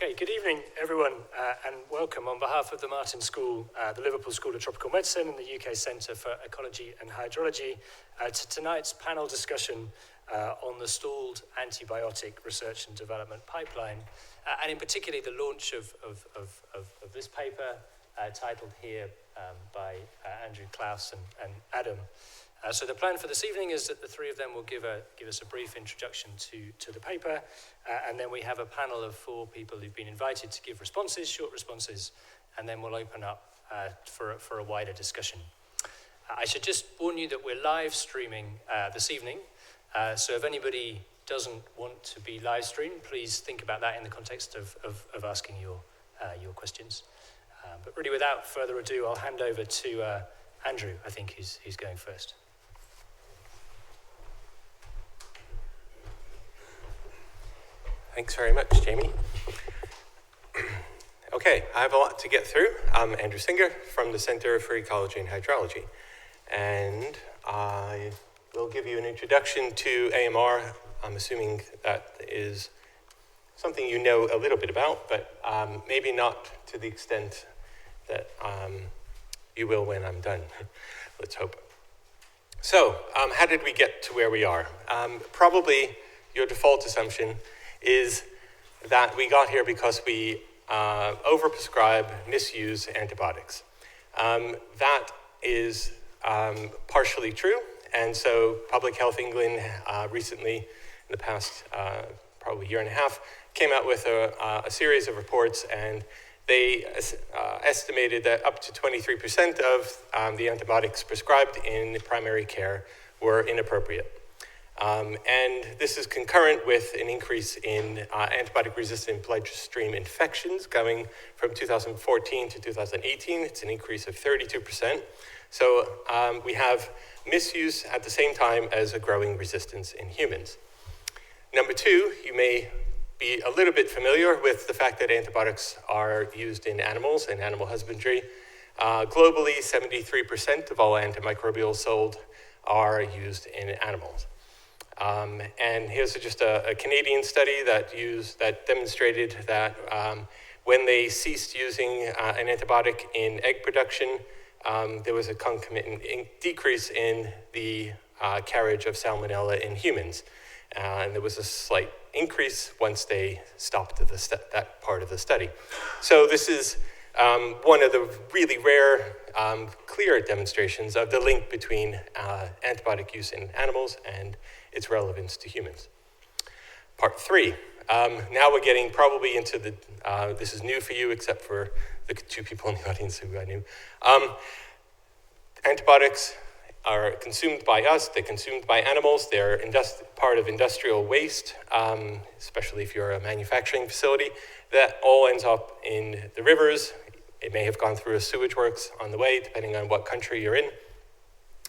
Okay, good evening, everyone, and welcome on behalf of the Martin School, the Liverpool School of Tropical Medicine and the UK Centre for Ecology and Hydrology to tonight's panel discussion on the stalled antibiotic research and development pipeline, and in particular the launch of this paper titled here by Andrew, Klaus, and Adam. So the plan for this evening is that the three of them will give us a brief introduction to the paper, and then we have a panel of 4 people who've been invited to give responses, short responses, and then we'll open up for a wider discussion. I should just warn you that we're live streaming this evening, so if anybody doesn't want to be live streamed, please think about that in the context of asking your questions. But really, without further ado, I'll hand over to Andrew, I think, who's going first. Thanks very much, Jamie. Okay, I have a lot to get through. I'm Andrew Singer from the Center for Ecology and Hydrology, and I will give you an introduction to AMR. I'm assuming that is something you know a little bit about, but maybe not to the extent that you will when I'm done. Let's hope. So, how did we get to where we are? Probably your default assumption is that we got here because we overprescribe, misuse antibiotics. That is partially true, and so Public Health England recently, in the past probably year and a half, came out with a series of reports, and they estimated that up to 23% of the antibiotics prescribed in primary care were inappropriate. And this is concurrent with an increase in antibiotic-resistant bloodstream infections going from 2014 to 2018. It's an increase of 32%. So we have misuse at the same time as a growing resistance in humans. Number 2, you may be a little bit familiar with the fact that antibiotics are used in animals and animal husbandry. Globally, 73% of all antimicrobials sold are used in animals. And here's just a Canadian study that demonstrated that when they ceased using an antibiotic in egg production, there was a concomitant decrease in the carriage of salmonella in humans. And there was a slight increase once they stopped that part of the study. So this is one of the really rare, clear demonstrations of the link between antibiotic use in animals and its relevance to humans. Part 3. Now we're getting probably into the, this is new for you except for the 2 people in the audience who I knew. Antibiotics are consumed by us, they're consumed by animals, they're part of industrial waste, especially if you're a manufacturing facility. That all ends up in the rivers. It may have gone through a sewage works on the way, depending on what country you're in.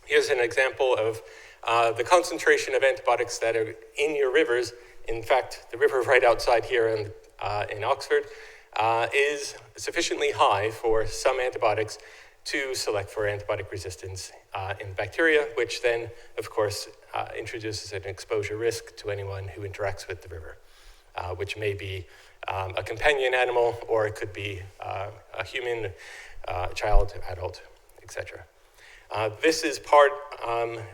Here's an example of the concentration of antibiotics that are in your rivers. In fact, the river right outside here in Oxford is sufficiently high for some antibiotics to select for antibiotic resistance in bacteria, which then, of course, introduces an exposure risk to anyone who interacts with the river, which may be a companion animal, or it could be a human, a child, adult, etc. This is part,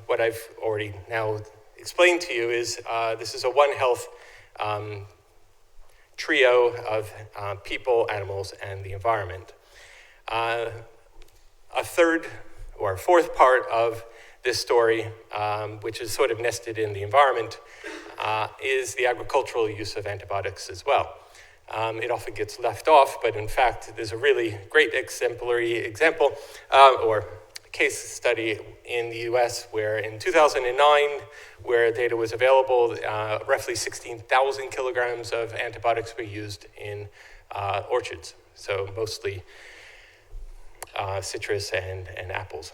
what I've already now explained to you is this is a One Health trio of people, animals, and the environment. A third or fourth part of this story, which is sort of nested in the environment, is the agricultural use of antibiotics as well. It often gets left off, but in fact, there's a really great exemplary example, or case study in the US where in 2009, where data was available, roughly 16,000 kilograms of antibiotics were used in orchards, so mostly citrus and apples.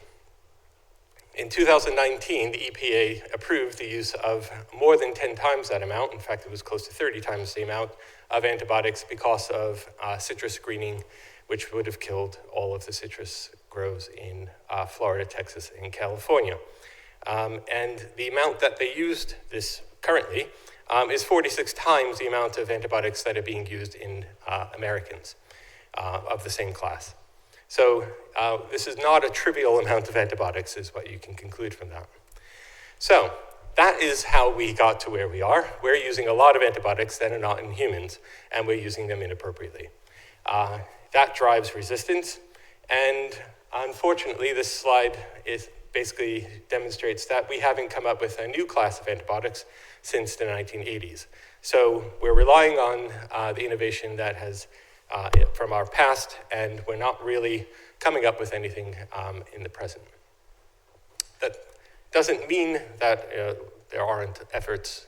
In 2019, the EPA approved the use of more than 10 times that amount. In fact, it was close to 30 times the amount of antibiotics because of citrus greening, which would have killed all of the citrus grows in Florida, Texas, and California. And the amount that they used this currently is 46 times the amount of antibiotics that are being used in Americans of the same class. So this is not a trivial amount of antibiotics, is what you can conclude from that. So that is how we got to where we are. We're using a lot of antibiotics that are not in humans, and we're using them inappropriately. That drives resistance, and unfortunately, this slide basically demonstrates that we haven't come up with a new class of antibiotics since the 1980s. So we're relying on the innovation that has from our past, and we're not really coming up with anything in the present. That doesn't mean that there aren't efforts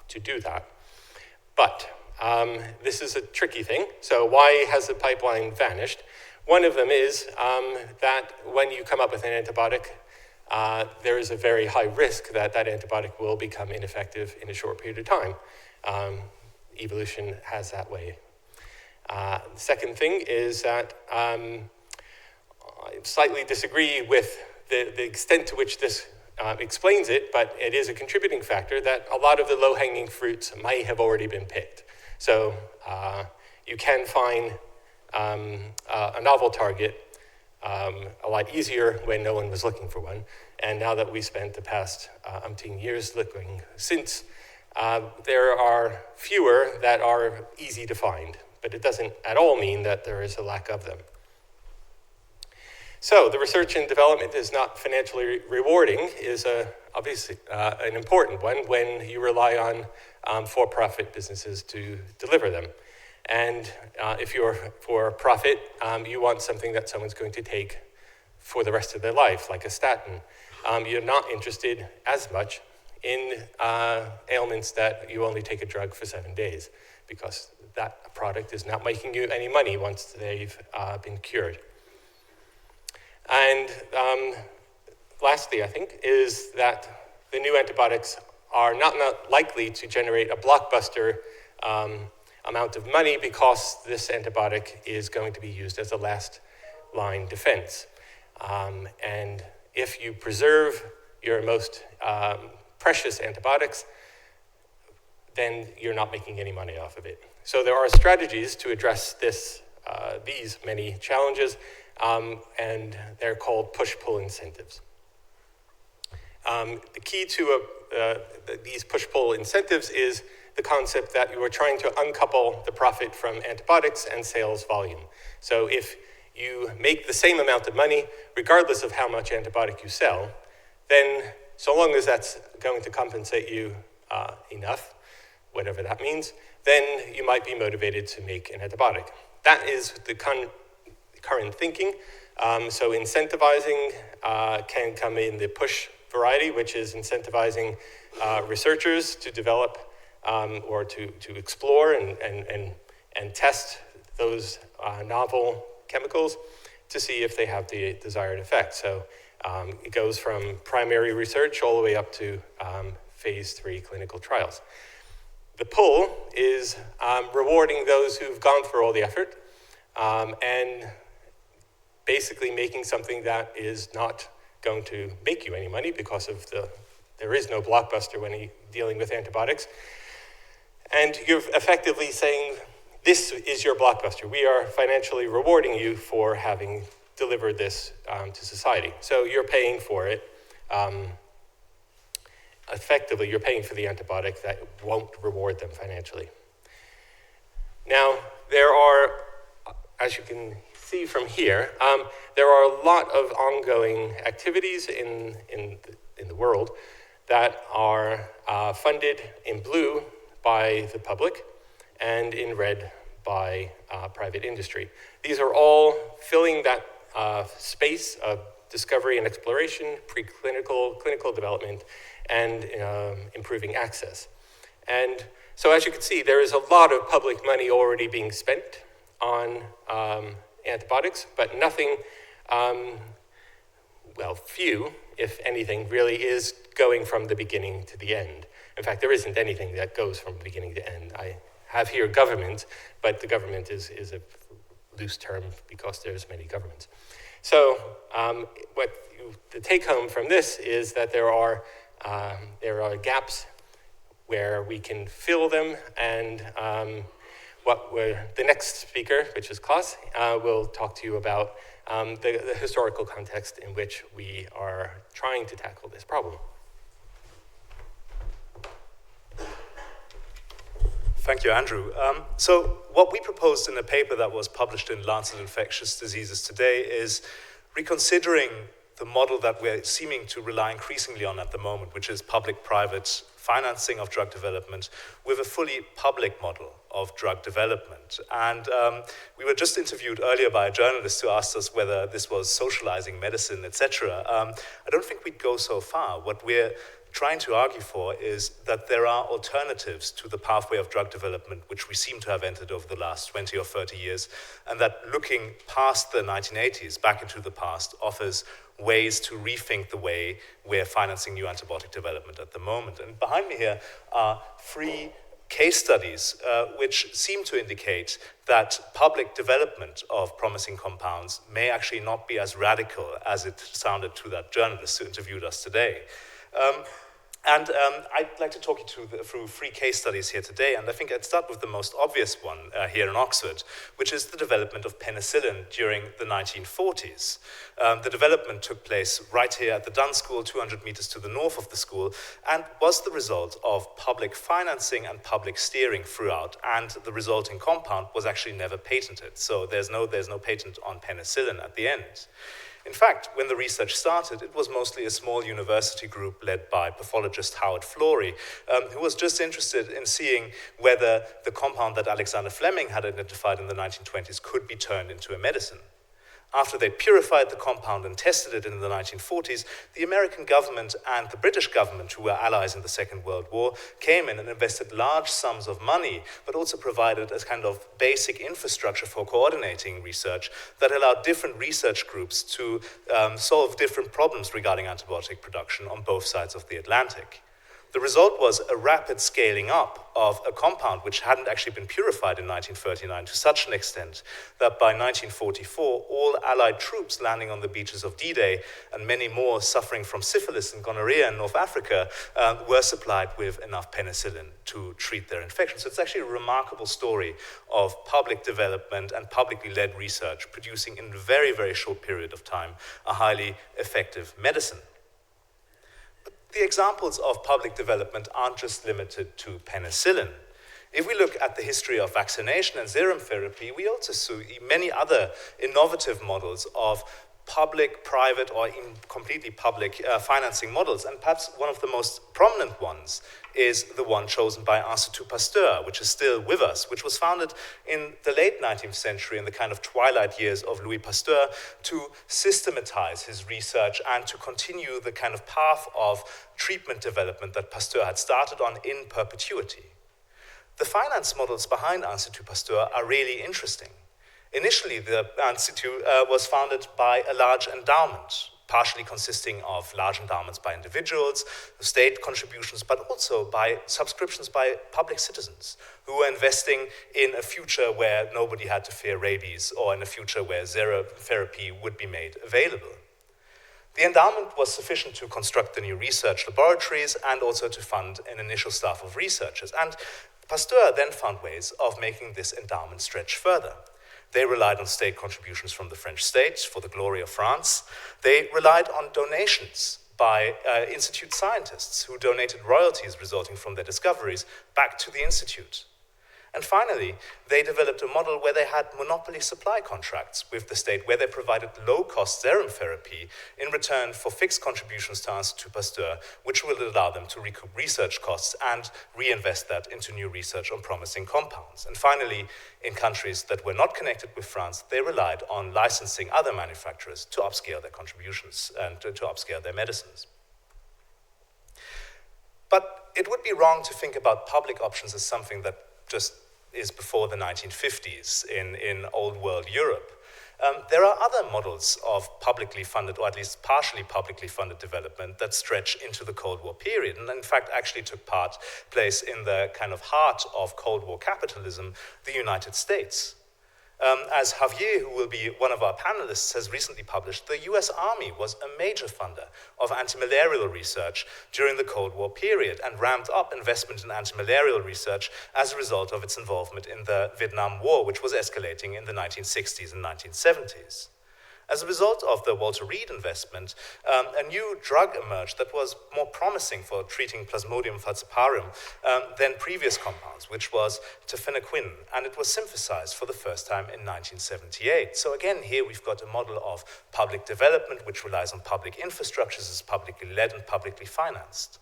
to do that, but this is a tricky thing. So why has the pipeline vanished? One of them is that when you come up with an antibiotic, there is a very high risk that that antibiotic will become ineffective in a short period of time. Evolution has that way. The second thing is that I slightly disagree with the extent to which this explains it, but it is a contributing factor that a lot of the low-hanging fruits might have already been picked. So you can find a novel target a lot easier when no one was looking for one. And now that we spent the past umpteen years looking since, there are fewer that are easy to find, but it doesn't at all mean that there is a lack of them. So the research and development is not financially rewarding is obviously an important one when you rely on for-profit businesses to deliver them. And if you're for profit, you want something that someone's going to take for the rest of their life, like a statin. You're not interested as much in ailments that you only take a drug for 7 days, because that product is not making you any money once they've been cured. And lastly, I think, is that the new antibiotics are not likely to generate a blockbuster amount of money because this antibiotic is going to be used as a last line defense. And if you preserve your most precious antibiotics, then you're not making any money off of it. So there are strategies to address these many challenges, and they're called push-pull incentives. The key to these push-pull incentives is the concept that you are trying to uncouple the profit from antibiotics and sales volume. So if you make the same amount of money, regardless of how much antibiotic you sell, then so long as that's going to compensate you enough, whatever that means, then you might be motivated to make an antibiotic. That is the current thinking. So incentivizing can come in the push variety, which is incentivizing researchers to develop or to explore and test those novel chemicals to see if they have the desired effect. So it goes from primary research all the way up to phase 3 clinical trials. The pull is rewarding those who've gone through all the effort and basically making something that is not going to make you any money because of there is no blockbuster when you're dealing with antibiotics. And you're effectively saying, this is your blockbuster. We are financially rewarding you for having delivered this to society. So you're paying for it. Effectively, you're paying for the antibiotic that won't reward them financially. Now, there are, as you can see from here, there are a lot of ongoing activities in the world that are funded in blue by the public and in red by private industry. These are all filling that space of discovery and exploration, preclinical, clinical development, and improving access. And so as you can see, there is a lot of public money already being spent on antibiotics, but nothing, few, if anything, really is going from the beginning to the end. In fact, there isn't anything that goes from beginning to end. I have here government, but the government is a loose term because there's many governments. So the take home from this is that there are gaps where we can fill them, and the next speaker, which is Klaus, will talk to you about the historical context in which we are trying to tackle this problem. Thank you, Andrew. So what we proposed in a paper that was published in Lancet Infectious Diseases today is reconsidering the model that we're seeming to rely increasingly on at the moment, which is public-private financing of drug development with a fully public model of drug development. And we were just interviewed earlier by a journalist who asked us whether this was socializing medicine, etc. I don't think we'd go so far. What we're trying to argue for is that there are alternatives to the pathway of drug development which we seem to have entered over the last 20 or 30 years, and that looking past the 1980s, back into the past, offers ways to rethink the way we're financing new antibiotic development at the moment. And behind me here are 3 case studies which seem to indicate that public development of promising compounds may actually not be as radical as it sounded to that journalist who interviewed us today. I'd like to talk you through 3 case studies here today, and I think I'd start with the most obvious one here in Oxford, which is the development of penicillin during the 1940s. The development took place right here at the Dunn School, 200 meters to the north of the school, and was the result of public financing and public steering throughout, and the resulting compound was actually never patented. So there's no patent on penicillin at the end. In fact, when the research started, it was mostly a small university group led by pathologist Howard Florey, who was just interested in seeing whether the compound that Alexander Fleming had identified in the 1920s could be turned into a medicine. After they purified the compound and tested it in the 1940s, the American government and the British government, who were allies in the Second World War, came in and invested large sums of money, but also provided a kind of basic infrastructure for coordinating research that allowed different research groups to solve different problems regarding antibiotic production on both sides of the Atlantic. The result was a rapid scaling up of a compound which hadn't actually been purified in 1939 to such an extent that by 1944, all Allied troops landing on the beaches of D-Day and many more suffering from syphilis and gonorrhea in North Africa were supplied with enough penicillin to treat their infection. So it's actually a remarkable story of public development and publicly led research producing in a very, very short period of time a highly effective medicine. The examples of public development aren't just limited to penicillin. If we look at the history of vaccination and serum therapy, we also see many other innovative models of public, private, or even completely public financing models. And perhaps one of the most prominent ones is the one chosen by Institut Pasteur, which is still with us, which was founded in the late 19th century in the kind of twilight years of Louis Pasteur to systematize his research and to continue the kind of path of treatment development that Pasteur had started on in perpetuity. The finance models behind Institut Pasteur are really interesting. Initially, the Institute was founded by a large endowment, partially consisting of large endowments by individuals, state contributions, but also by subscriptions by public citizens who were investing in a future where nobody had to fear rabies or in a future where zero therapy would be made available. The endowment was sufficient to construct the new research laboratories and also to fund an initial staff of researchers. And Pasteur then found ways of making this endowment stretch further. They relied on state contributions from the French state for the glory of France. They relied on donations by institute scientists who donated royalties resulting from their discoveries back to the institute. And finally, they developed a model where they had monopoly supply contracts with the state, where they provided low-cost serum therapy in return for fixed contributions to Institut Pasteur, which will allow them to recoup research costs and reinvest that into new research on promising compounds. And finally, in countries that were not connected with France, they relied on licensing other manufacturers to upscale their contributions and to upscale their medicines. But it would be wrong to think about public options as something that just is before the 1950s in old world Europe. There are other models of publicly funded, or at least partially publicly funded development that stretch into the Cold War period, and in fact actually took place in the kind of heart of Cold War capitalism, the United States. As Javier, who will be one of our panelists, has recently published, the US Army was a major funder of antimalarial research during the Cold War period and ramped up investment in antimalarial research as a result of its involvement in the Vietnam War, which was escalating in the 1960s and 1970s. As a result of the Walter Reed investment, a new drug emerged that was more promising for treating Plasmodium falciparum than previous compounds, which was tafenoquine, and it was synthesized for the first time in 1978. So again, here we've got a model of public development which relies on public infrastructures, is publicly led and publicly financed.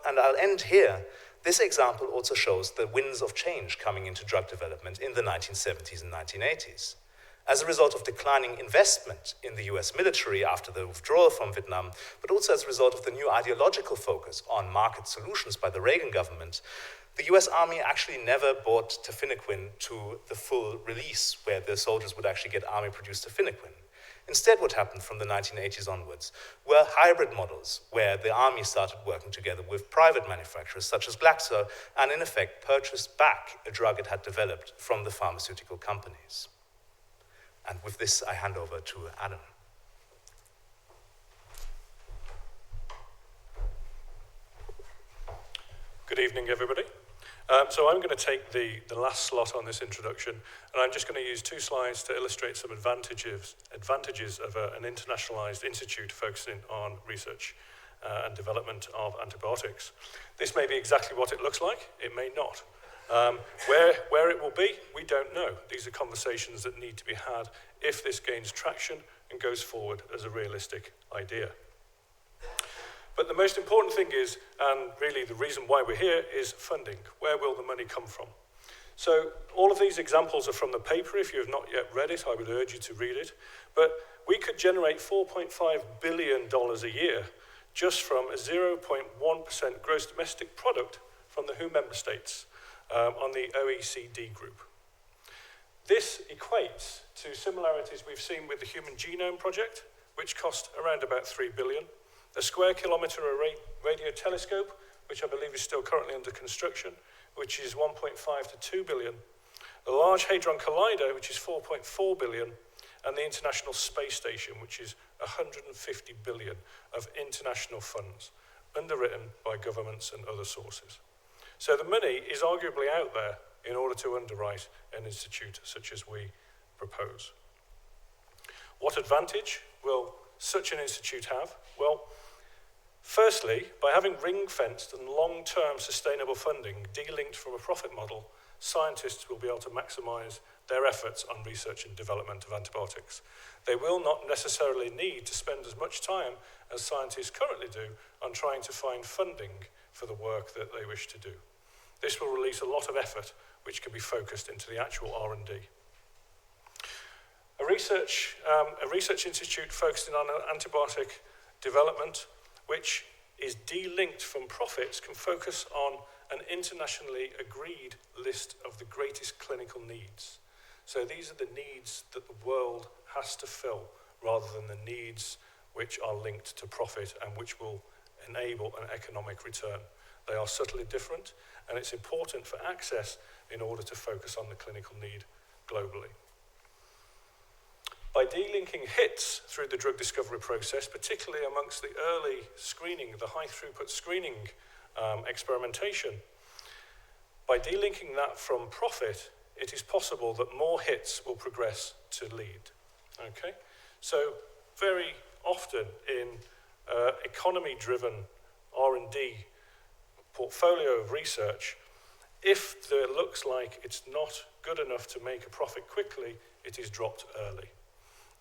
And I'll end here, this example also shows the winds of change coming into drug development in the 1970s and 1980s. As a result of declining investment in the US military after the withdrawal from Vietnam, but also as a result of the new ideological focus on market solutions by the Reagan government, the US Army actually never bought tafenoquine to the full release, where the soldiers would actually get army-produced tafenoquine. Instead, what happened from the 1980s onwards were hybrid models, where the army started working together with private manufacturers such as Glaxo, and in effect purchased back a drug it had developed from the pharmaceutical companies. And with this, I hand over to Adam. Good evening, everybody. So I'm going to take the last slot on this introduction, and I'm just going to use 2 slides to illustrate some advantages of an internationalized institute focusing on research and development of antibiotics. This may be exactly what it looks like, it may not. Where it will be, we don't know. These are conversations that need to be had if this gains traction and goes forward as a realistic idea. But the most important thing is, and really the reason why we're here, is funding. Where will the money come from? So all of these examples are from the paper. If you have not yet read it, I would urge you to read it. But we could generate $4.5 billion a year just from a 0.1% gross domestic product from the WHO member states. On the OECD group. This equates to similarities we've seen with the Human Genome Project, which cost around about $3 billion, a square kilometre array radio telescope, which I believe is still currently under construction, which is 1.5 to 2 billion, the Large Hadron Collider, which is 4.4 billion, and the International Space Station, which is 150 billion of international funds, underwritten by governments and other sources. So the money is arguably out there in order to underwrite an institute such as we propose. What advantage will such an institute have? Well, firstly, by having ring-fenced and long-term sustainable funding de-linked from a profit model, scientists will be able to maximize their efforts on research and development of antibiotics. They will not necessarily need to spend as much time as scientists currently do on trying to find funding for the work that they wish to do. This will release a lot of effort, which can be focused into the actual R&D. A research institute focusing on antibiotic development, which is de-linked from profits, can focus on an internationally agreed list of the greatest clinical needs. So these are the needs that the world has to fill, rather than the needs which are linked to profit and which will enable an economic return. They are subtly different, and it's important for access in order to focus on the clinical need globally. By delinking hits through the drug discovery process, particularly amongst the early screening, the high throughput screening experimentation, by delinking that from profit, it is possible that more hits will progress to lead. Okay? So very often in economy-driven R&D portfolio of research, if it looks like it's not good enough to make a profit quickly, it is dropped early.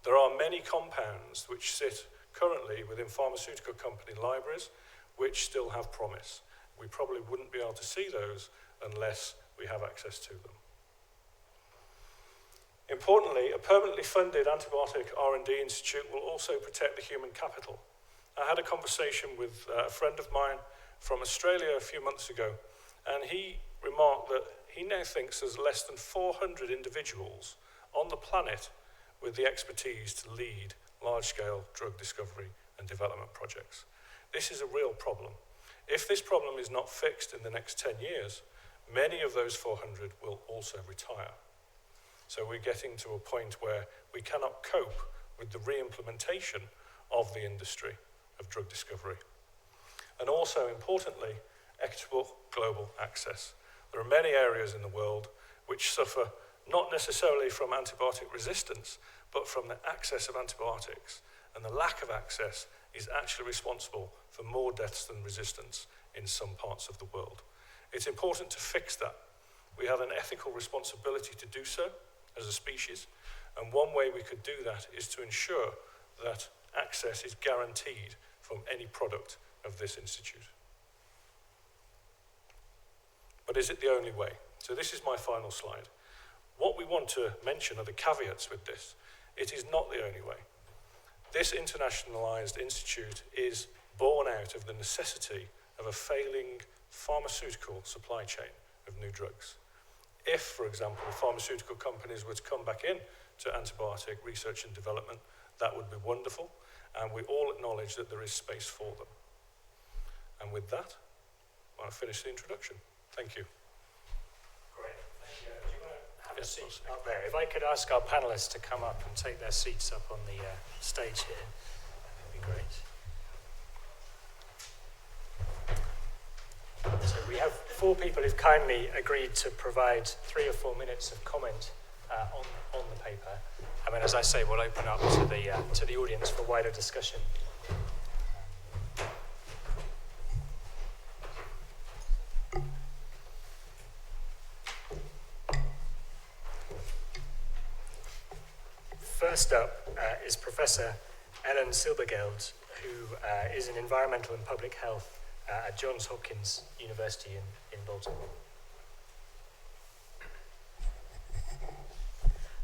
There are many compounds which sit currently within pharmaceutical company libraries which still have promise. We probably wouldn't be able to see those unless we have access to them. Importantly, a permanently funded antibiotic R&D institute will also protect the human capital. I had a conversation with a friend of mine from Australia a few months ago, and he remarked that he now thinks there's less than 400 individuals on the planet with the expertise to lead large-scale drug discovery and development projects. This is a real problem. If this problem is not fixed in the next 10 years, many of those 400 will also retire. So we're getting to a point where we cannot cope with the re-implementation of the industry of drug discovery. And also, importantly, equitable global access. There are many areas in the world which suffer not necessarily from antibiotic resistance, but from the access of antibiotics. And the lack of access is actually responsible for more deaths than resistance in some parts of the world. It's important to fix that. We have an ethical responsibility to do so as a species, and one way we could do that is to ensure that access is guaranteed from any product of this institute. But is it the only way? So this is my final slide. What we want to mention are the caveats with this. It is not the only way. This internationalized institute is born out of the necessity of a failing pharmaceutical supply chain of new drugs. If, for example, pharmaceutical companies were to come back in to antibiotic research and development, that would be wonderful, and we all acknowledge that there is space for them. And with that, I'll finish the introduction. Thank you. Great, thank you. Do you want to have a seat up there? If I could ask our panellists to come up and take their seats up on the stage here, that would be great. So we have 4 people who've kindly agreed to provide 3 or 4 minutes of comment on the paper. I mean, as I say, we'll open up to the audience for wider discussion. First up is Professor Ellen Silbergeld, who is in environmental and public health at Johns Hopkins University in Baltimore.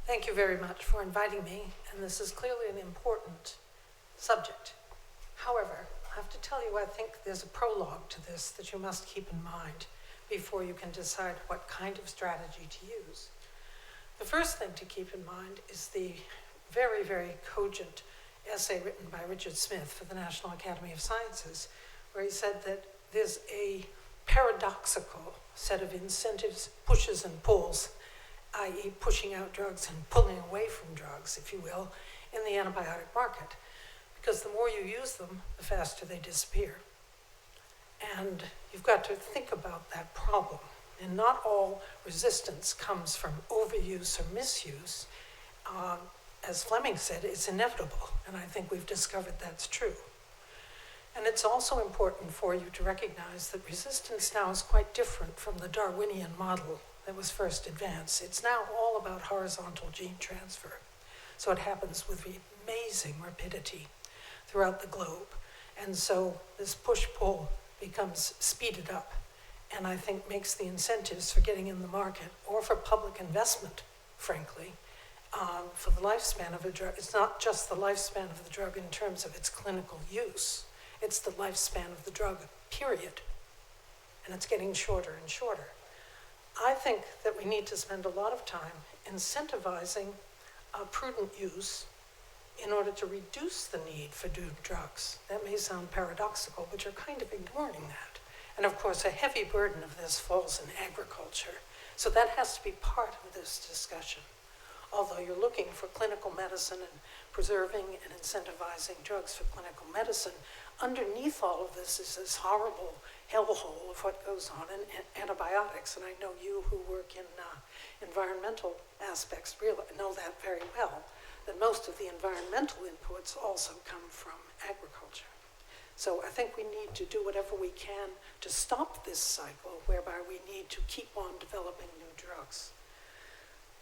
Thank you very much for inviting me, and this is clearly an important subject. However, I have to tell you, I think there's a prologue to this that you must keep in mind before you can decide what kind of strategy to use. The first thing to keep in mind is the very, very cogent essay written by Richard Smith for the National Academy of Sciences, where he said that there's a paradoxical set of incentives, pushes and pulls, i.e. pushing out drugs and pulling away from drugs, if you will, in the antibiotic market. Because the more you use them, the faster they disappear. And you've got to think about that problem. And not all resistance comes from overuse or misuse. As Fleming said, it's inevitable, and I think we've discovered that's true. And it's also important for you to recognize that resistance now is quite different from the Darwinian model that was first advanced. It's now all about horizontal gene transfer. So it happens with amazing rapidity throughout the globe. And so this push-pull becomes speeded up, and I think makes the incentives for getting in the market, or for public investment, frankly, for the lifespan of a drug. It's not just the lifespan of the drug in terms of its clinical use. It's the lifespan of the drug, period. And it's getting shorter and shorter. I think that we need to spend a lot of time incentivizing prudent use in order to reduce the need for new drugs. That may sound paradoxical, but you're kind of ignoring that. And of course, a heavy burden of this falls in agriculture. So that has to be part of this discussion. Although you're looking for clinical medicine and preserving and incentivizing drugs for clinical medicine, underneath all of this is this horrible hellhole of what goes on in antibiotics. And I know you who work in environmental aspects really know that very well, that most of the environmental inputs also come from agriculture. So I think we need to do whatever we can to stop this cycle whereby we need to keep on developing new drugs.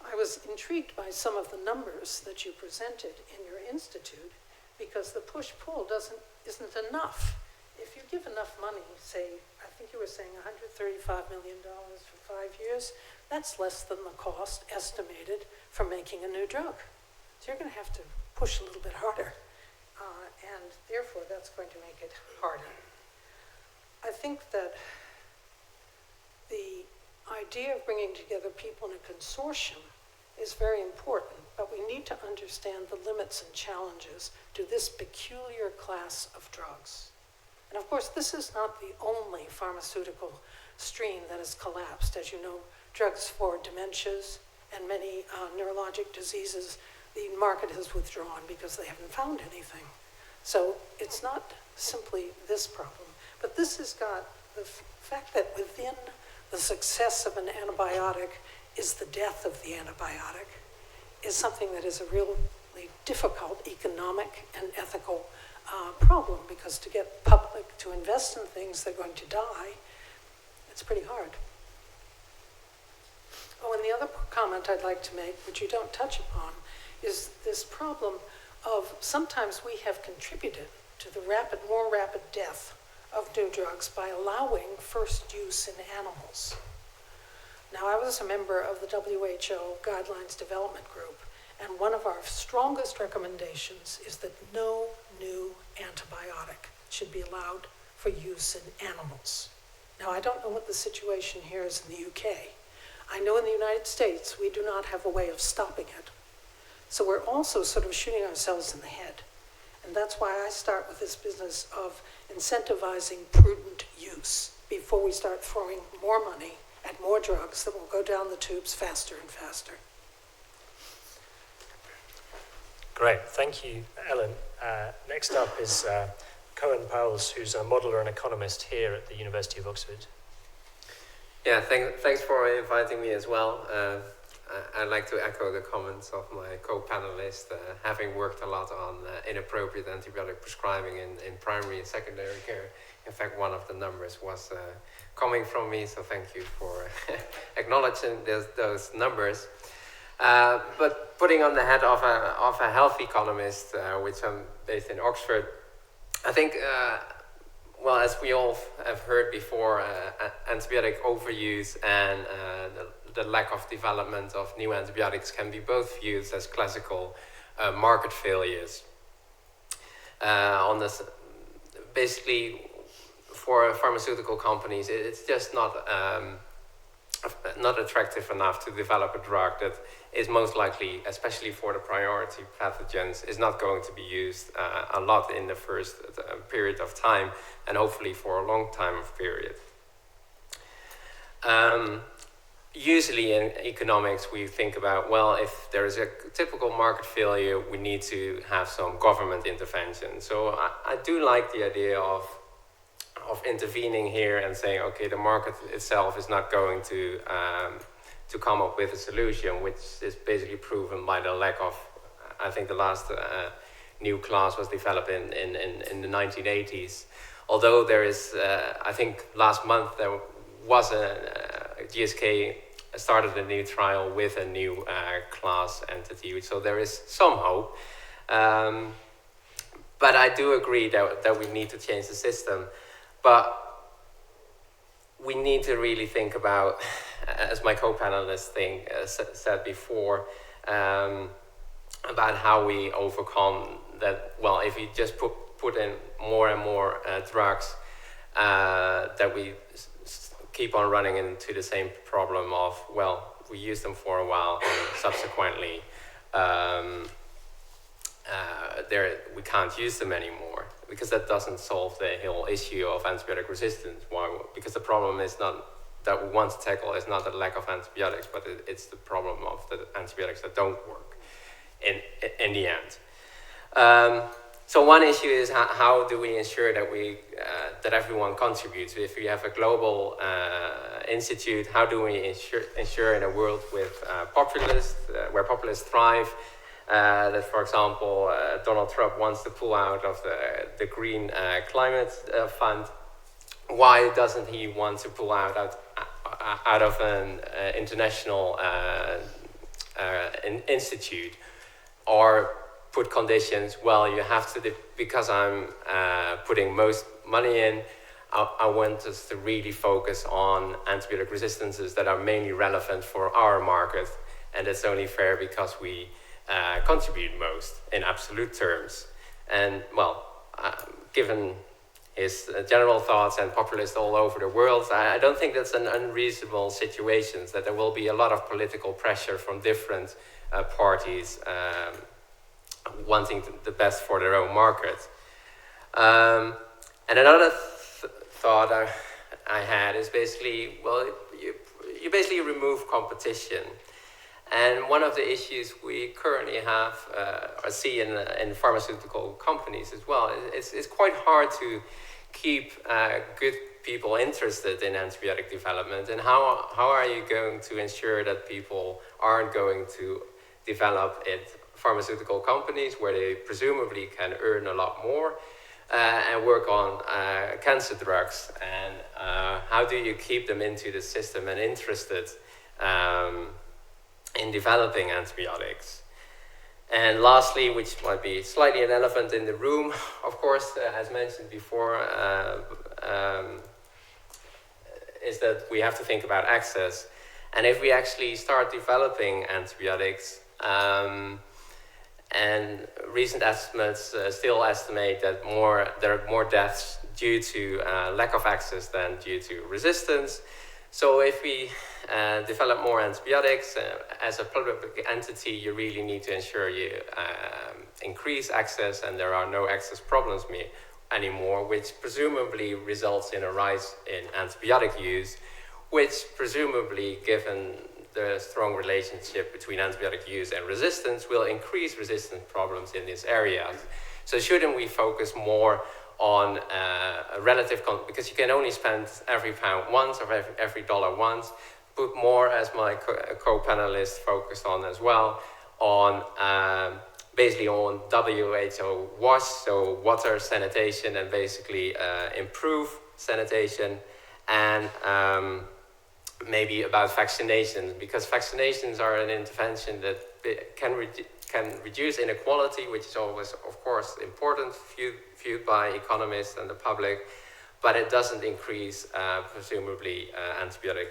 I was intrigued by some of the numbers that you presented in your institute, because the push-pull isn't enough. If you give enough money, say, I think you were saying $135 million for 5 years, that's less than the cost estimated for making a new drug. So you're going to have to push a little bit harder, and therefore that's going to make it harder. I think that the idea of bringing together people in a consortium is very important, but we need to understand the limits and challenges to this peculiar class of drugs. And of course, this is not the only pharmaceutical stream that has collapsed. As you know, drugs for dementias and many neurologic diseases, the market has withdrawn because they haven't found anything. So it's not simply this problem, but this has got the fact that within the success of an antibiotic is the death of the antibiotic is something that is a really difficult economic and ethical problem, because to get public to invest in things that are going to die, it's pretty hard. Oh, and the other comment I'd like to make, which you don't touch upon, is this problem of sometimes we have contributed to the more rapid death of new drugs by allowing first use in animals. Now, I was a member of the WHO Guidelines Development Group, and one of our strongest recommendations is that no new antibiotic should be allowed for use in animals. Now, I don't know what the situation here is in the UK. I know in the United States, we do not have a way of stopping it. So we're also sort of shooting ourselves in the head. And that's why I start with this business of incentivizing prudent use before we start throwing more money at more drugs that will go down the tubes faster and faster. Great, thank you, Ellen. Next up is Cohen Powles, who's a modeler and economist here at the University of Oxford. Yeah, thanks for inviting me as well. I'd like to echo the comments of my co-panelist, having worked a lot on inappropriate antibiotic prescribing in primary and secondary care. In fact, one of the numbers was coming from me, so thank you for acknowledging those numbers. But putting on the hat of a health economist, which I'm based in Oxford, I think, well, as we all have heard before, antibiotic overuse and the lack of development of new antibiotics can be both viewed as classical market failures. Basically, for pharmaceutical companies, it's just not attractive enough to develop a drug that is most likely, especially for the priority pathogens, is not going to be used a lot in the first period of time, and hopefully for a long time of period. Usually in economics, we think about, well, if there is a typical market failure, we need to have some government intervention. So I do like the idea of intervening here and saying, okay, the market itself is not going to come up with a solution, which is basically proven by the lack of, I think the last new class was developed in the 1980s. Although there is, I think last month there was GSK started a new trial with a new class entity, so there is some hope. But I do agree that we need to change the system. But we need to really think about, as my co-panelist said before, about how we overcome that. Well, if we just put in more and more drugs, that we keep on running into the same problem of, well, we use them for a while and subsequently we can't use them anymore, because that doesn't solve the whole issue of antibiotic resistance. Why? Because the problem is not that we want to tackle is not the lack of antibiotics, but it's the problem of the antibiotics that don't work in the end. So one issue is how do we ensure that that everyone contributes? If we have a global institute, how do we ensure in a world with populists, where populists thrive, that, for example, Donald Trump wants to pull out of the Green Climate Fund? Why doesn't he want to pull out of an international institute, or put conditions? Well, you have to, because I'm putting most money in, I want us to really focus on antibiotic resistances that are mainly relevant for our market, and it's only fair because we contribute most in absolute terms. And, well, given his general thoughts and populists all over the world, I don't think that's an unreasonable situation, that there will be a lot of political pressure from different parties wanting the best for their own market. And another thought I had is basically, well, you basically remove competition. And one of the issues we currently have, or see in pharmaceutical companies as well, it's quite hard to keep good people interested in antibiotic development. And how are you going to ensure that people aren't going to develop it pharmaceutical companies where they presumably can earn a lot more and work on cancer drugs? And how do you keep them into the system and interested in developing antibiotics? And lastly, which might be slightly an elephant in the room, of course, as mentioned before, is that we have to think about access. And if we actually start developing antibiotics, and recent estimates still estimate that there are more deaths due to lack of access than due to resistance. So if we develop more antibiotics, as a public entity, you really need to ensure you increase access and there are no access problems anymore, which presumably results in a rise in antibiotic use, which presumably, given the strong relationship between antibiotic use and resistance, will increase resistance problems in these areas. So shouldn't we focus more on a relative, because you can only spend every pound once or every dollar once, put more, as my co-panelists focused on as well, on basically on WHO WASH, so water sanitation, and basically improve sanitation, and maybe about vaccinations, because vaccinations are an intervention that can reduce inequality, which is always, of course, important, viewed by economists and the public, but it doesn't increase, presumably, antibiotic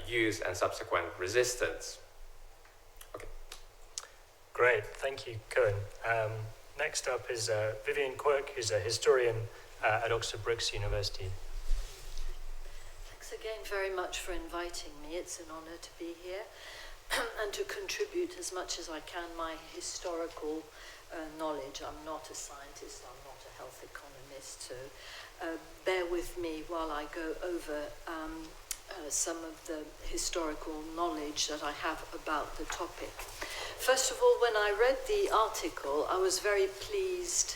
use and subsequent resistance. Okay. Great, thank you, Cohen. Next up is Vivian Quirk, who's a historian at Oxford Brookes University. Thanks again very much for inviting me. It's an honour to be here and to contribute as much as I can my historical knowledge. I'm not a scientist, I'm not a health economist, so bear with me while I go over some of the historical knowledge that I have about the topic. First of all, when I read the article, I was very pleased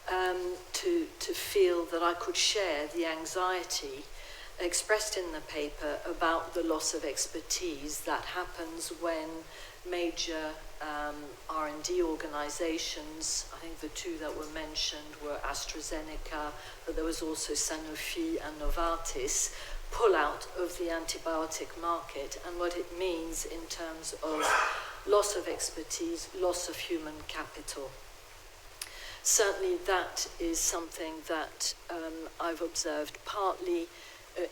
to feel that I could share the anxiety expressed in the paper about the loss of expertise that happens when major R&D organizations, I think the two that were mentioned were AstraZeneca, but there was also Sanofi and Novartis, pull out of the antibiotic market, and what it means in terms of loss of expertise, loss of human capital. Certainly that is something that I've observed partly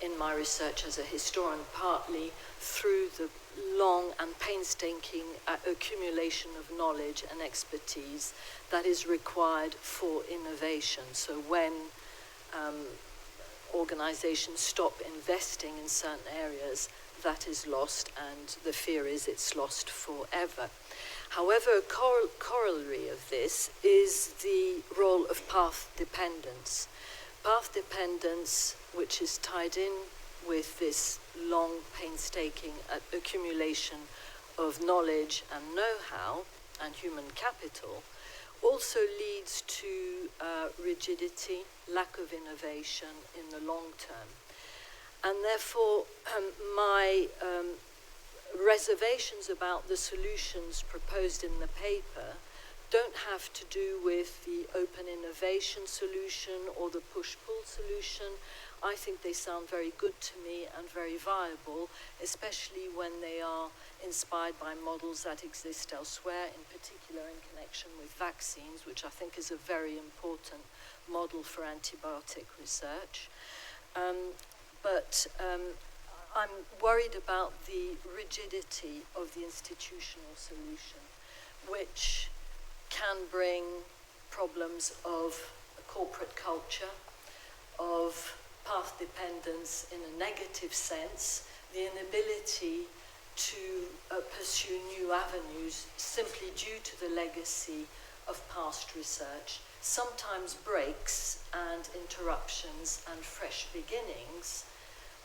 in my research as a historian, partly through the long and painstaking accumulation of knowledge and expertise that is required for innovation. So when organizations stop investing in certain areas, that is lost, and the fear is it's lost forever. However, a corollary of this is the role of path dependence. Path dependence, which is tied in with this long, painstaking accumulation of knowledge and know-how and human capital, also leads to rigidity, lack of innovation in the long term. And therefore, my reservations about the solutions proposed in the paper don't have to do with the open innovation solution or the push-pull solution. I think they sound very good to me and very viable, especially when they are inspired by models that exist elsewhere, in particular in connection with vaccines, which I think is a very important model for antibiotic research. But I'm worried about the rigidity of the institutional solution, which can bring problems of a corporate culture, of path dependence in a negative sense, the inability to pursue new avenues simply due to the legacy of past research, sometimes breaks and interruptions and fresh beginnings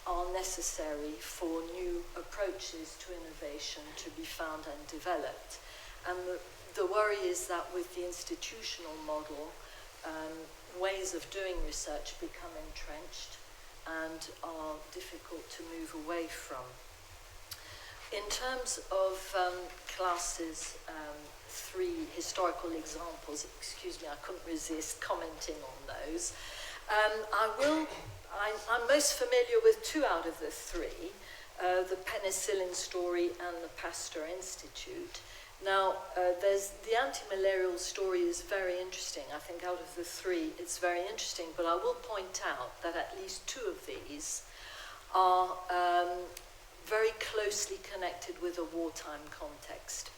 are necessary for new approaches to innovation to be found and developed. And the worry is that with the institutional model, ways of doing research become entrenched and are difficult to move away from. In terms of classes, 3 historical examples, excuse me, I couldn't resist commenting on those. I'm most familiar with 2 out of the 3, the penicillin story and the Pasteur Institute. Now, there's the antimalarial story is very interesting. I think out of the 3, it's very interesting, but I will point out that at least 2 of these are very closely connected with a wartime context.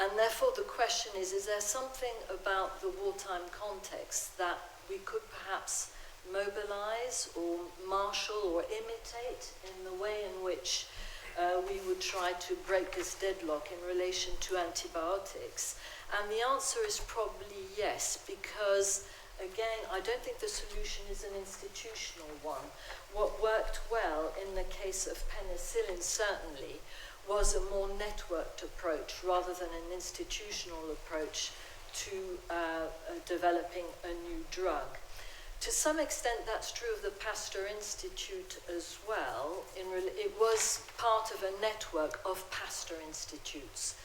And therefore the question is there something about the wartime context that we could perhaps mobilize or marshal or imitate in the way in which we would try to break this deadlock in relation to antibiotics? And the answer is probably yes, because again, I don't think the solution is an institutional one. What worked well in the case of penicillin certainly was a more networked approach rather than an institutional approach to developing a new drug. To some extent, that's true of the Pasteur Institute as well. It was part of a network of Pasteur Institutes,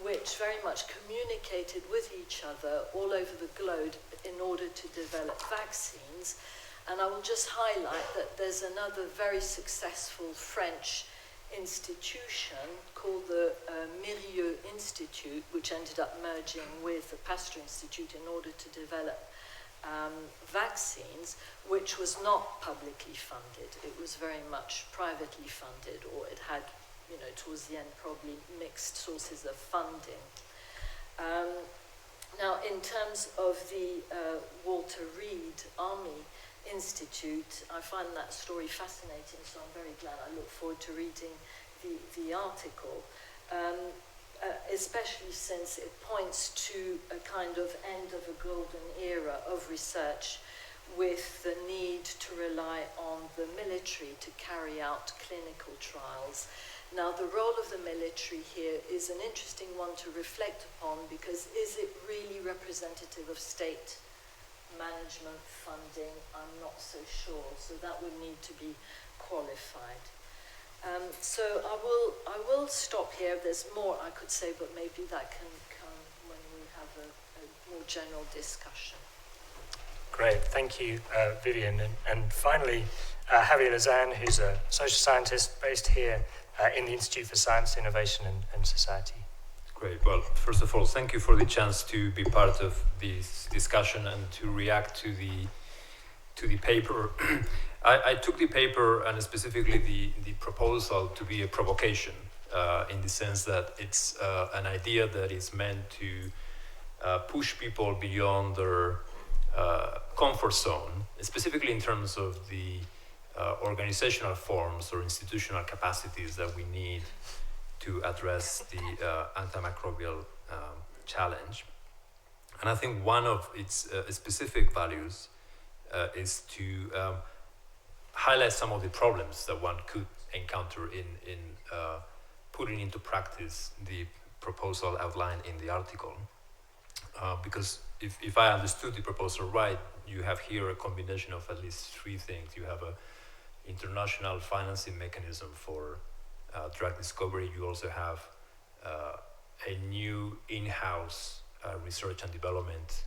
which very much communicated with each other all over the globe in order to develop vaccines. And I will just highlight that there's another very successful French institution called the Mirieux Institute, which ended up merging with the Pasteur Institute in order to develop vaccines, which was not publicly funded. It was very much privately funded, or it had, towards the end, probably mixed sources of funding. Now, in terms of the Walter Reed Army Institute, I find that story fascinating, so I'm very glad. I look forward to reading the article, especially since it points to a kind of end of a golden era of research with the need to rely on the military to carry out clinical trials. Now, the role of the military here is an interesting one to reflect upon, because is it really representative of state management funding? I'm not so sure, so that would need to be qualified. So I will stop here. There's more I could say, but maybe that can come when we have a more general discussion. Great, thank you, Vivian. And finally, Javier Lazan, who's a social scientist based here in the Institute for Science, Innovation and Society. Great. Well, first of all, thank you for the chance to be part of this discussion and to react to the paper. I took the paper and specifically the proposal to be a provocation in the sense that it's an idea that is meant to push people beyond their comfort zone, specifically in terms of the organizational forms or institutional capacities that we need to address the antimicrobial challenge. And I think one of its specific values is to highlight some of the problems that one could encounter in putting into practice the proposal outlined in the article. Because if I understood the proposal right, you have here a combination of at least 3 things. You have an international financing mechanism for drug discovery. You also have a new in-house research and development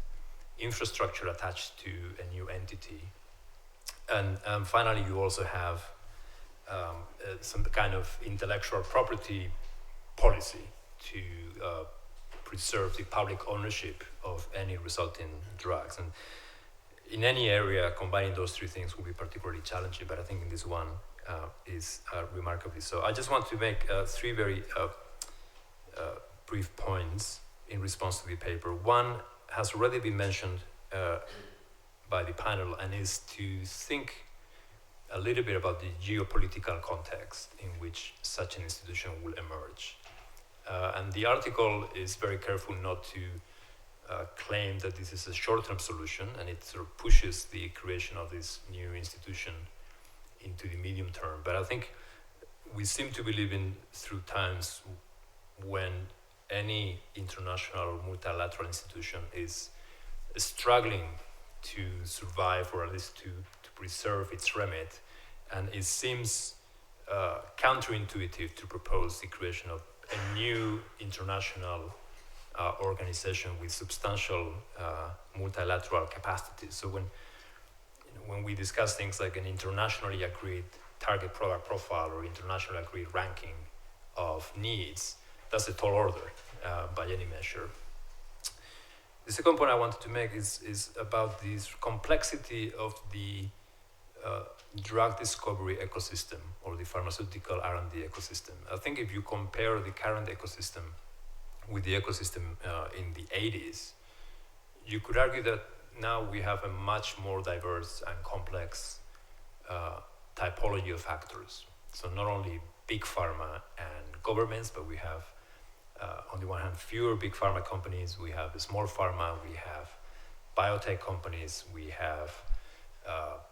infrastructure attached to a new entity. And finally, you also have some kind of intellectual property policy to preserve the public ownership of any resulting drugs. And in any area, combining those 3 things will be particularly challenging, but I think in this one is remarkably so. I just want to make 3 very brief points in response to the paper. One has already been mentioned by the panel, and is to think a little bit about the geopolitical context in which such an institution will emerge. And the article is very careful not to claim that this is a short-term solution, and it sort of pushes the creation of this new institution into the medium term. But I think we seem to be living through times when any international or multilateral institution is struggling to survive, or at least to preserve its remit, and it seems counterintuitive to propose the creation of a new international organization with substantial multilateral capacities. So when we discuss things like an internationally agreed target product profile or internationally agreed ranking of needs, that's a tall order by any measure. The second point I wanted to make is about this complexity of the drug discovery ecosystem, or the pharmaceutical R&D ecosystem. I think if you compare the current ecosystem with the ecosystem in the 80s, you could argue that now we have a much more diverse and complex typology of actors. So not only big pharma and governments, but we have, on the one hand, fewer big pharma companies, we have small pharma, we have biotech companies, we have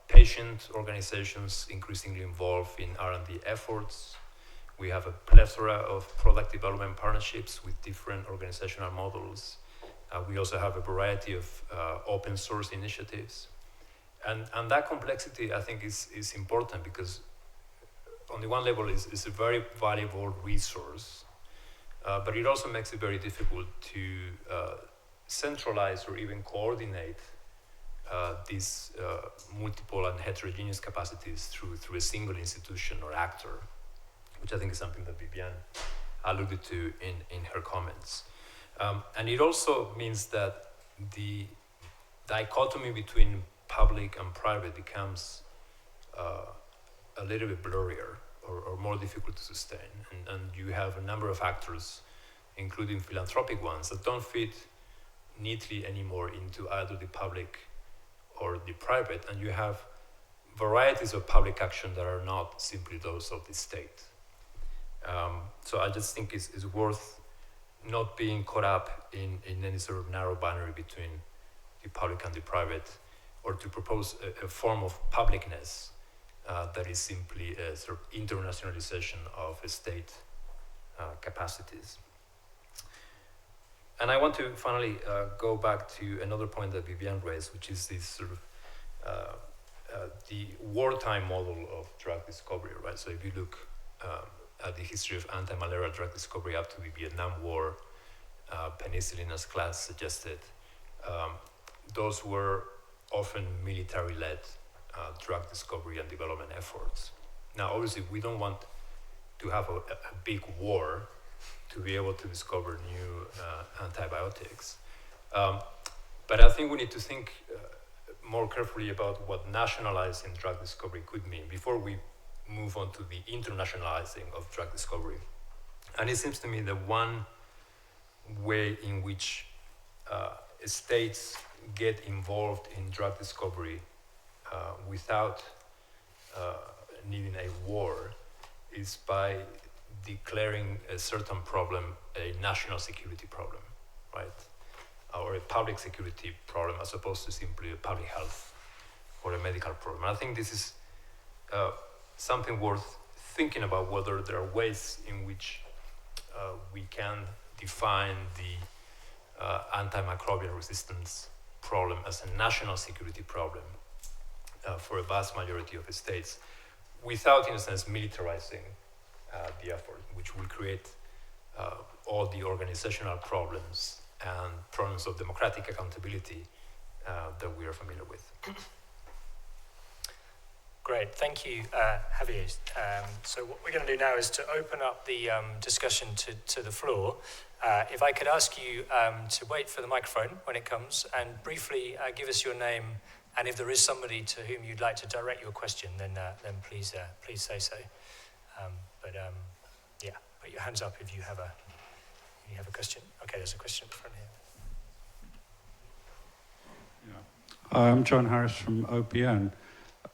patient organizations increasingly involved in R&D efforts. We have a plethora of product development partnerships with different organizational models. We also have a variety of open source initiatives. And that complexity, I think, is important because on the one level is a very valuable resource, but it also makes it very difficult to centralize or even coordinate these multiple and heterogeneous capacities through a single institution or actor, which I think is something that Viviane alluded to in her comments. And it also means that the dichotomy between public and private becomes a little bit blurrier or more difficult to sustain. And you have a number of actors, including philanthropic ones, that don't fit neatly anymore into either the public or the private, and you have varieties of public action that are not simply those of the state. So I just think it's worth not being caught up in any sort of narrow binary between the public and the private, or to propose a form of publicness that is simply a sort of internationalization of state capacities. And I want to finally go back to another point that Viviane raised, which is this sort of the wartime model of drug discovery, right? So if you look at the history of anti-malarial drug discovery up to the Vietnam War, penicillin, as class suggested, those were often military-led drug discovery and development efforts. Now, obviously, we don't want to have a big war to be able to discover new antibiotics. But I think we need to think more carefully about what nationalizing drug discovery could mean before we move on to the internationalizing of drug discovery. And it seems to me that one way in which states get involved in drug discovery without needing a war is by declaring a certain problem a national security problem, right? Or a public security problem as opposed to simply a public health or a medical problem. I think this is something worth thinking about, whether there are ways in which we can define the antimicrobial resistance problem as a national security problem for a vast majority of states without, in a sense, militarizing the effort, which will create all the organizational problems and problems of democratic accountability that we are familiar with. Great, thank you, Javier. So what we're going to do now is to open up the discussion to the floor. If I could ask you to wait for the microphone when it comes and briefly give us your name, and if there is somebody to whom you'd like to direct your question, then please say so. Yeah, put your hands up if you have a question. Okay, there's a question in front here. Yeah. I'm John Harris from OPN.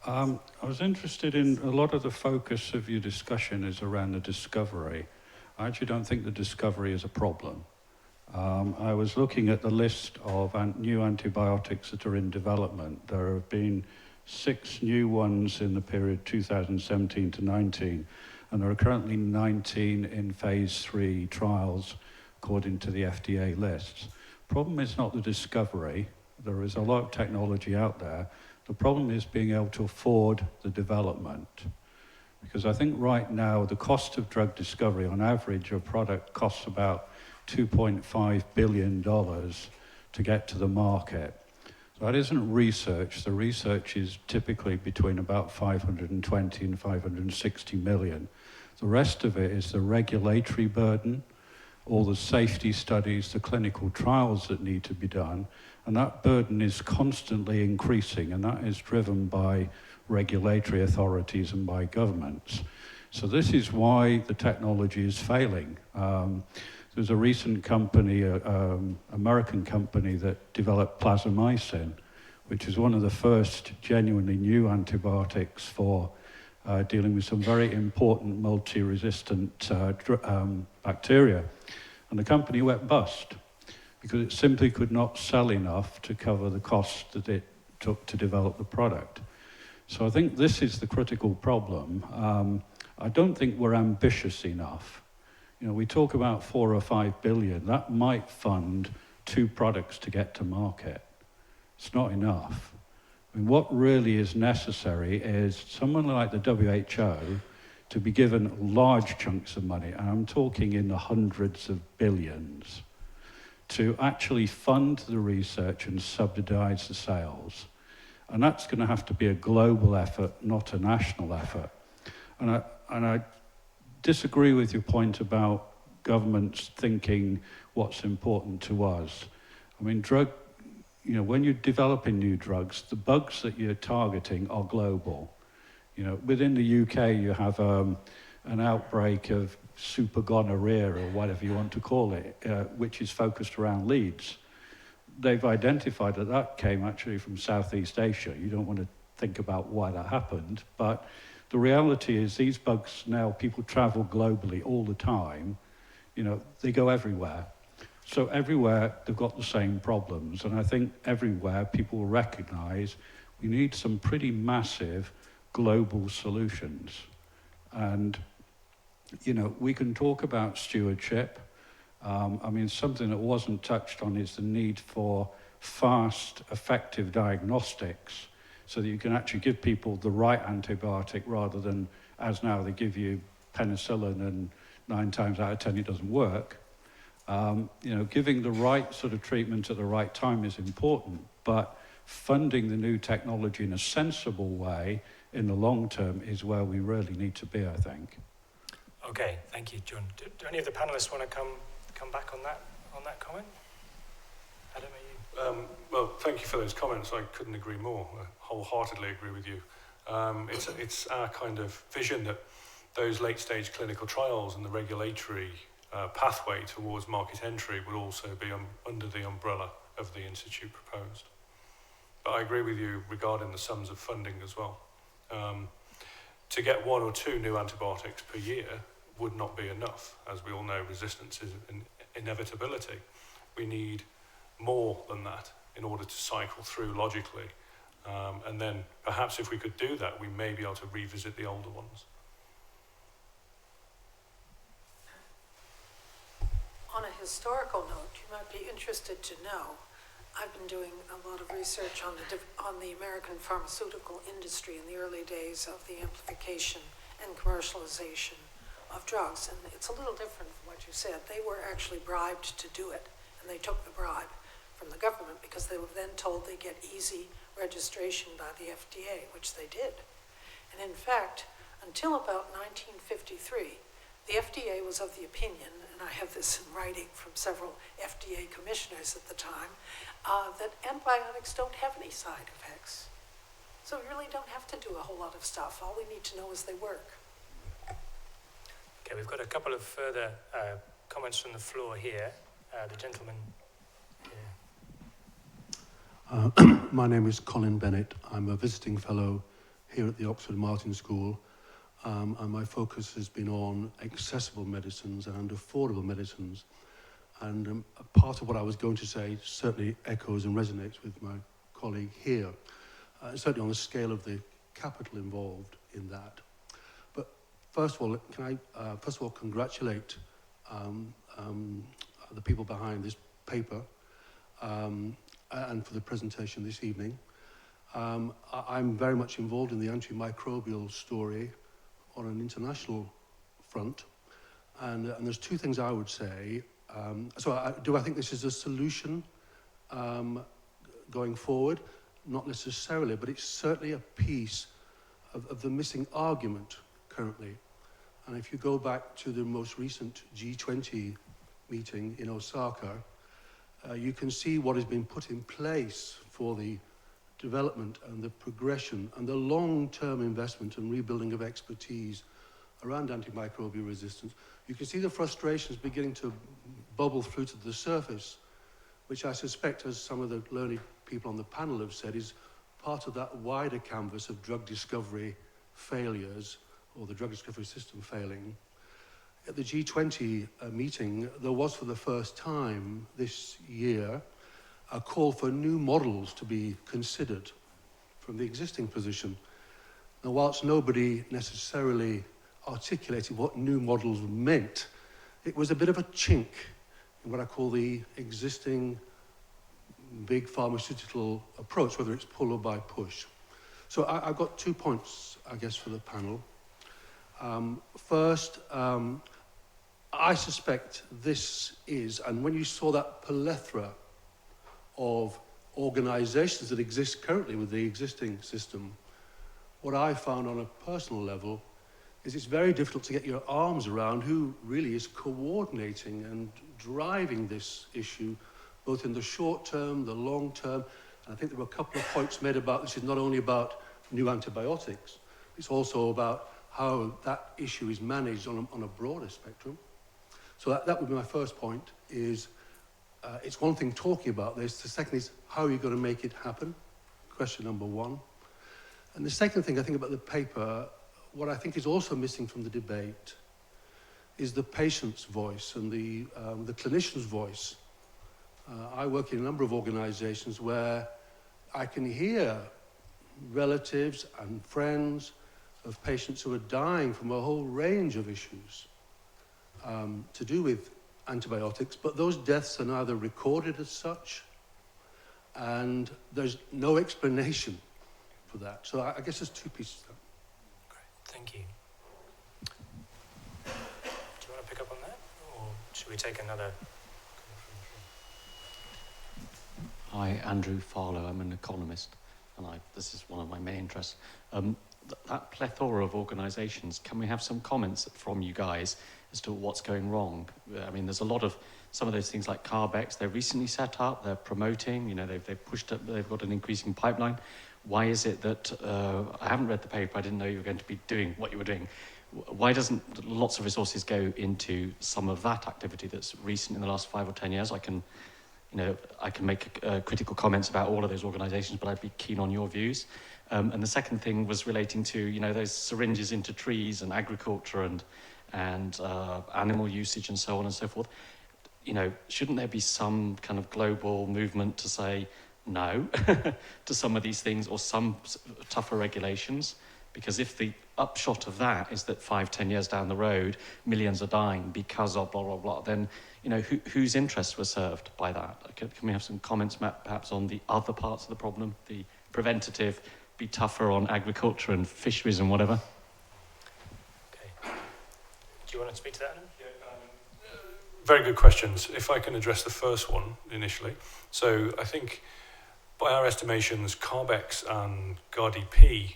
I was interested in a lot of the focus of your discussion is around the discovery. I actually don't think the discovery is a problem. I was looking at the list of new antibiotics that are in development. There have been 6 new ones in the period 2017 to 19, and there are currently 19 in phase 3 trials according to the FDA lists. Problem is not the discovery. There is a lot of technology out there. The problem is being able to afford the development. Because I think right now the cost of drug discovery, on average, a product costs about $2.5 billion to get to the market. So that isn't research. The research is typically between about 520 and 560 million. The rest of it is the regulatory burden, all the safety studies, the clinical trials that need to be done, and that burden is constantly increasing, and that is driven by regulatory authorities and by governments. So this is why the technology is failing. There's a recent company, American company, that developed plasmamycin, which is one of the first genuinely new antibiotics for dealing with some very important multi-resistant bacteria. And the company went bust because it simply could not sell enough to cover the cost that it took to develop the product. So I think this is the critical problem. I don't think we're ambitious enough. You know, we talk about 4 or 5 billion. That might fund 2 products to get to market. It's not enough. I mean, what really is necessary is someone like the WHO to be given large chunks of money, and I'm talking in the hundreds of billions, to actually fund the research and subsidize the sales. And that's going to have to be a global effort, not a national effort. And I disagree with your point about governments thinking what's important to us. I mean, when you're developing new drugs, the bugs that you're targeting are global. You know, within the UK, you have an outbreak of super gonorrhea, or whatever you want to call it, which is focused around Leeds. They've identified that came actually from Southeast Asia. You don't want to think about why that happened, but the reality is these bugs now, people travel globally all the time. You know, they go everywhere. So everywhere, they've got the same problems. And I think everywhere, people recognize we need some pretty massive global solutions. And, you know, we can talk about stewardship. I mean, something that wasn't touched on is the need for fast, effective diagnostics so that you can actually give people the right antibiotic rather than, as now, they give you penicillin and 9 times out of 10 it doesn't work. You know, giving the right sort of treatment at the right time is important, but funding the new technology in a sensible way in the long term is where we really need to be, I think. Okay, thank you, John. Do any of the panelists want to come back on that comment? Adam, are you? Well, thank you for those comments. I couldn't agree more. I wholeheartedly agree with you. It's our kind of vision that those late-stage clinical trials and the regulatory pathway towards market entry would also be under the umbrella of the Institute proposed. But I agree with you regarding the sums of funding as well. To get 1 or 2 new antibiotics per year would not be enough. As we all know, resistance is an inevitability. We need more than that in order to cycle through logically. And then perhaps if we could do that, we may be able to revisit the older ones. On a historical note, you might be interested to know, I've been doing a lot of research on the American pharmaceutical industry in the early days of the amplification and commercialization of drugs, and it's a little different from what you said. They were actually bribed to do it, and they took the bribe from the government because they were then told they get easy registration by the FDA, which they did. And in fact, until about 1953, the FDA was of the opinion, and I have this in writing from several FDA commissioners at the time, that antibiotics don't have any side effects. So we really don't have to do a whole lot of stuff. All we need to know is they work. Okay, we've got a couple of further comments from the floor here. The gentleman here. My name is Colin Bennett. I'm a visiting fellow here at the Oxford Martin School, and my focus has been on accessible medicines and affordable medicines. And part of what I was going to say certainly echoes and resonates with my colleague here. certainly on the scale of the capital involved in that. But first of all, can I congratulate the people behind this paper and for the presentation this evening. I'm very much involved in the antimicrobial story on an international front, and there's two things I would say. Do I think this is a solution going forward? Not necessarily, but it's certainly a piece of the missing argument currently. And if you go back to the most recent G20 meeting in Osaka, you can see what has been put in place for the development and the progression and the long-term investment and rebuilding of expertise around antimicrobial resistance. You can see the frustrations beginning to bubble through to the surface, which I suspect, as some of the learned people on the panel have said, is part of that wider canvas of drug discovery failures, or the drug discovery system failing. At the G20 meeting, there was for the first time this year a call for new models to be considered from the existing position. Now, whilst nobody necessarily articulated what new models meant, it was a bit of a chink in what I call the existing big pharmaceutical approach, whether it's pull or by push. So I've got 2 points, I guess, for the panel. First, I suspect this is, and when you saw that plethora of organizations that exist currently with the existing system, what I found on a personal level is it's very difficult to get your arms around who really is coordinating and driving this issue, both in the short term, the long term. And I think there were a couple of points made about this is not only about new antibiotics, it's also about how that issue is managed on a broader spectrum. So that would be my first point, is it's one thing talking about this, the second is how are you going to make it happen? Question number one. And the second thing I think about the paper, what I think is also missing from the debate is the patient's voice and the clinician's voice. I work in a number of organizations where I can hear relatives and friends of patients who are dying from a whole range of issues to do with antibiotics, but those deaths are neither recorded as such, and there's no explanation for that. So I guess there's two pieces there. Great, thank you. Do you want to pick up on that, or should we take another? Hi, Andrew Farlow. I'm an economist, and this is one of my main interests. That plethora of organisations, can we have some comments from you guys as to what's going wrong? I mean, there's a lot of, some of those things like Carbex, they're recently set up, they're promoting, they've pushed up, they've got an increasing pipeline. Why is it that, I haven't read the paper, I didn't know you were going to be doing what you were doing. Why doesn't lots of resources go into some of that activity that's recent in the last 5 or 10 years? I can make critical comments about all of those organisations, but I'd be keen on your views. And the second thing was relating to, those syringes into trees and agriculture and animal usage and so on and so forth. Shouldn't there be some kind of global movement to say no to some of these things, or some tougher regulations? Because if the upshot of that is that 5-10 years down the road, millions are dying because of blah, blah, blah, then, whose interests were served by that? Can we have some comments perhaps on the other parts of the problem, the preventative, be tougher on agriculture and fisheries and whatever? Okay. Do you want to speak to that, Adam? Very good questions. If I can address the first one initially. So I think by our estimations, Carbex and GARDP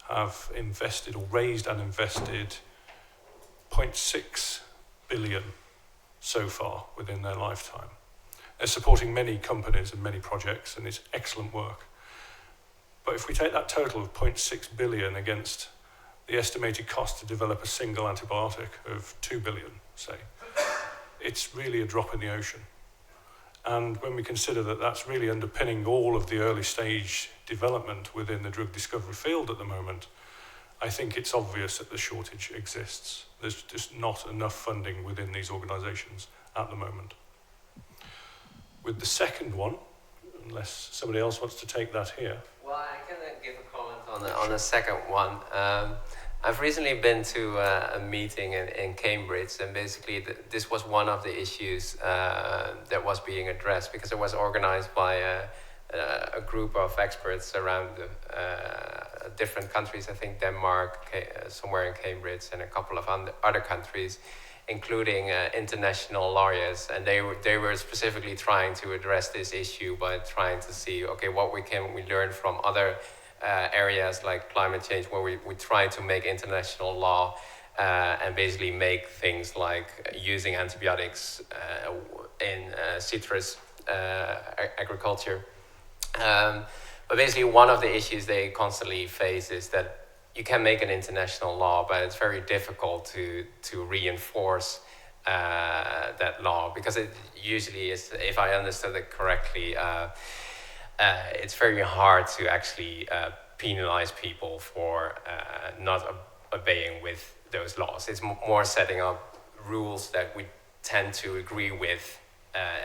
have invested or raised and invested 0.6 billion so far within their lifetime. They're supporting many companies and many projects, and it's excellent work. But if we take that total of 0.6 billion against the estimated cost to develop a single antibiotic of 2 billion, say, it's really a drop in the ocean. And when we consider that that's really underpinning all of the early stage development within the drug discovery field at the moment, I think it's obvious that the shortage exists. There's just not enough funding within these organisations at the moment. With the second one, unless somebody else wants to take that here. Well, I can give on the second one, I've recently been to a meeting in Cambridge, and basically this was one of the issues that was being addressed, because it was organized by a group of experts around different countries. I think Denmark, somewhere in Cambridge, and a couple of other countries, including international lawyers, and they were specifically trying to address this issue by trying to see, okay, what we learn from other areas like climate change, where we try to make international law and basically make things like using antibiotics in citrus agriculture. But basically one of the issues they constantly face is that you can make an international law, but it's very difficult to reinforce that law, because it usually is, if I understood it correctly, it's very hard to actually penalize people for not obeying with those laws. It's more setting up rules that we tend to agree with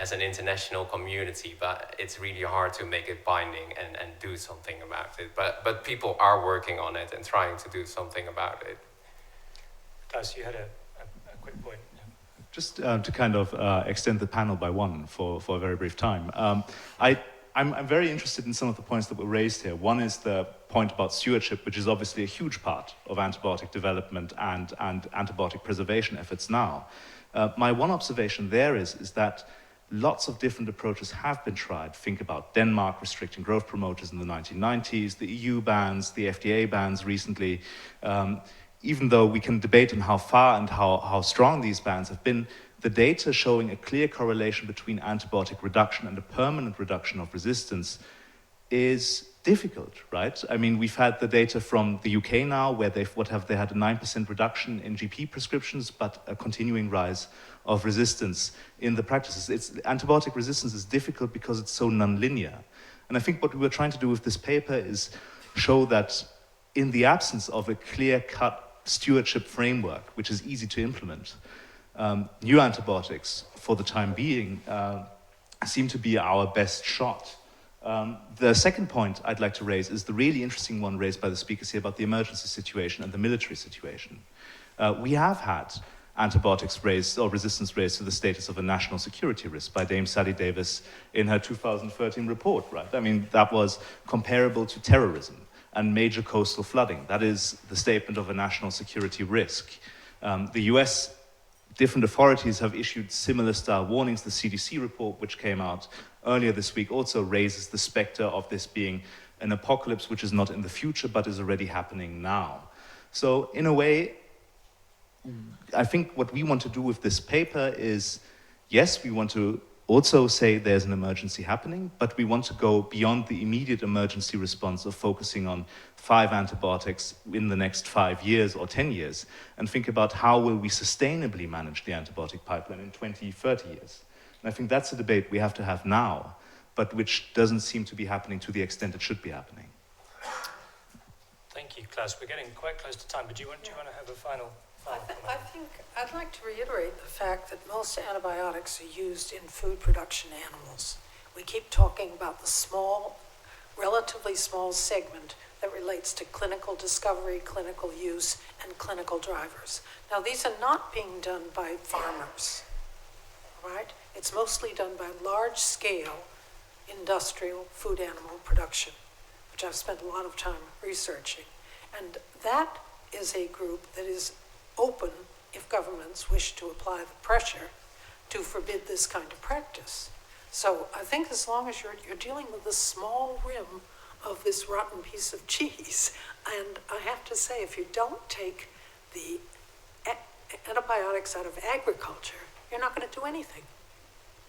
as an international community, but it's really hard to make it binding and do something about it. But people are working on it and trying to do something about it. Klaus, you had a quick point. Just to kind of extend the panel by one for a very brief time. I'm very interested in some of the points that were raised here. One is the point about stewardship, which is obviously a huge part of antibiotic development and antibiotic preservation efforts now. My one observation there is that lots of different approaches have been tried. Think about Denmark restricting growth promoters in the 1990s, the EU bans, the FDA bans recently. Even though we can debate on how far and how strong these bans have been, the data showing a clear correlation between antibiotic reduction and a permanent reduction of resistance is difficult, right? I mean, we've had the data from the UK now, where they had a 9% reduction in GP prescriptions, but a continuing rise of resistance in the practices. Antibiotic resistance is difficult because it's so nonlinear. And I think what we were trying to do with this paper is show that in the absence of a clear-cut stewardship framework, which is easy to implement, new antibiotics, for the time being, seem to be our best shot. The second point I'd like to raise is the really interesting one raised by the speakers here about the emergency situation and the military situation. We have had antibiotics raised, or resistance raised, to the status of a national security risk by Dame Sally Davis in her 2013 report, right? I mean, that was comparable to terrorism and major coastal flooding. That is the statement of a national security risk. The US, different authorities have issued similar style warnings. The CDC report, which came out earlier this week, also raises the specter of this being an apocalypse which is not in the future, but is already happening now. So in a way, I think what we want to do with this paper is, yes, we want to also say there's an emergency happening, but we want to go beyond the immediate emergency response of focusing on 5 antibiotics in the next 5 years or 10 years, and think about how will we sustainably manage the antibiotic pipeline in 20, 30 years. And I think that's a debate we have to have now, but which doesn't seem to be happening to the extent it should be happening. Thank you, Klaus. We're getting quite close to time, but do you want to have a final comment? I think I'd like to reiterate the fact that most antibiotics are used in food production animals. We keep talking about the small, relatively small segment that relates to clinical discovery, clinical use, and clinical drivers. Now, these are not being done by farmers, right? It's mostly done by large-scale industrial food animal production, which I've spent a lot of time researching. And that is a group that is open, if governments wish to apply the pressure, to forbid this kind of practice. So I think as long as you're dealing with the small rim of this rotten piece of cheese, and I have to say, if you don't take the antibiotics out of agriculture, you're not going to do anything,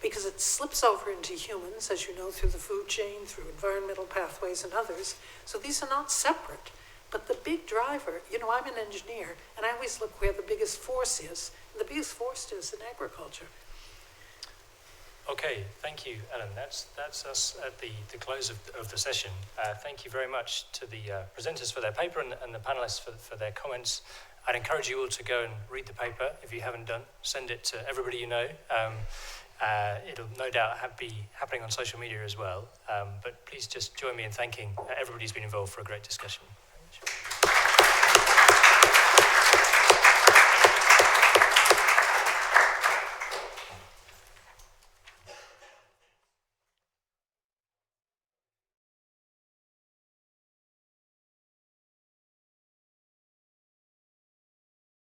because it slips over into humans, as you know, through the food chain, through environmental pathways and others. So these are not separate. But the big driver, you know, I'm an engineer, and I always look where the biggest force is. And the biggest force is in agriculture. Okay, thank you, Ellen. That's us at the close of the session. Thank you very much to the presenters for their paper and the panelists for their comments. I'd encourage you all to go and read the paper if you haven't done. Send it to everybody you know. It'll no doubt be happening on social media as well. But please just join me in thanking everybody who's been involved for a great discussion. much.